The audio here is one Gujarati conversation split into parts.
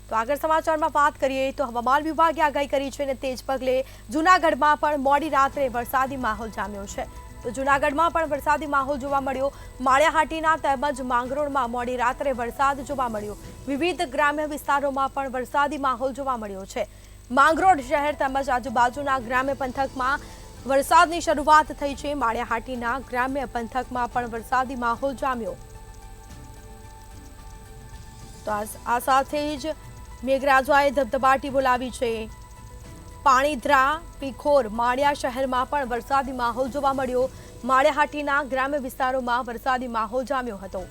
તો આગળ સમાચારમાં વાત કરીએ તો હવામાન વિભાગે આગાહી કરી છે અને તેજ પગલે જૂનાગઢમાં પણ મોડી રાત્રે વરસાદી માહોલ જામ્યો છે। તો જૂનાગઢમાં પણ વરસાદી માહોલ જોવા મળ્યો। માળિયાહાટીના તેમજ માંગરોળમાં મોડી રાત્રે વરસાદ જોવા મળ્યો। વિવિધ ગ્રામ્ય વિસ્તારોમાં પણ વરસાદી માહોલ જોવા મળ્યો છે। માંગરોળ શહેર તેમજ આજુબાજુના ગ્રામ્ય પંથકમાં વરસાદની શરૂઆત થઈ છે। માળિયાહાટીના ગ્રામ્ય પંથકમાં પણ વરસાદી માહોલ જામ્યો। તો આ સાથે જ મેઘરાજાએ ધબધબાટી બોલાવી છે। પાણીધ્રા પીખોર માળિયા શહેરમાં પણ વરસાદી માહોલ જોવા મળ્યો। માળિયાહાટીના ગ્રામ્ય વિસ્તારોમાં વરસાદી માહોલ જામ્યો હતો।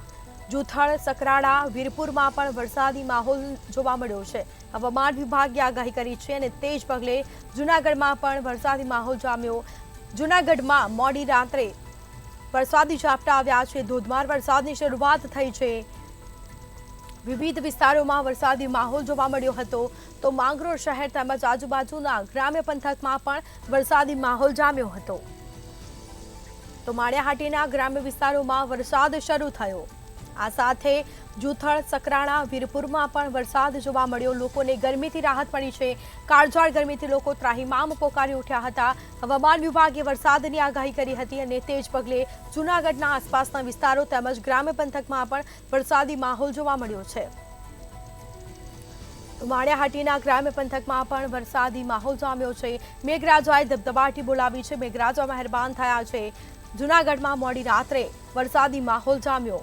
જુથળ સકરાડા વીરપુરમાં પણ વરસાદી માહોલ જોવા મળ્યો છે। હવામાન વિભાગે આગાહી કરી છે અને તેજ પગલે જૂનાગઢમાં પણ વરસાદી માહોલ જામ્યો। જૂનાગઢમાં મોડી રાત્રે વરસાદી ઝાપટા આવ્યા છે। ધોધમાર વરસાદની શરૂઆત થઈ છે। વિવિધ વિસ્તારોમાં વરસાદી માહોલ જોવા મળ્યો હતો। તો માંગરોળ શહેર તેમજ આજુબાજુના ગ્રામ્ય પંથકમાં પણ વરસાદી માહોલ જામ્યો હતો। તો માળિયાહાટીના ગ્રામ્ય વિસ્તારોમાં વરસાદ શરૂ થયો। આ સાથે જુથળ સકરાણા વીરપુરમાં પણ વરસાદ જોવા મળ્યો। લોકોને ગરમીથી રાહત મળી છે। કાળઝાળ ગરમીથી લોકો ત્રાહિમામ પોકારી ઉઠ્યા હતા। હવામાન વિભાગે વરસાદની આગાહી કરી હતી અને તેજ પગલે જૂનાગઢના આસપાસના વિસ્તારો તેમજ ગ્રામ્ય પંથકમાં પણ વરસાદી માહોલ જોવા મળ્યો છે। માળિયાહાટીના ગ્રામ્ય પંથકમાં પણ વરસાદી માહોલ જામ્યો છે। મેઘરાજાએ ધબધબાટી બોલાવી છે। મેઘરાજા મહેરબાન થયા છે। જૂનાગઢમાં મોડી રાત્રે વરસાદી માહોલ જામ્યો।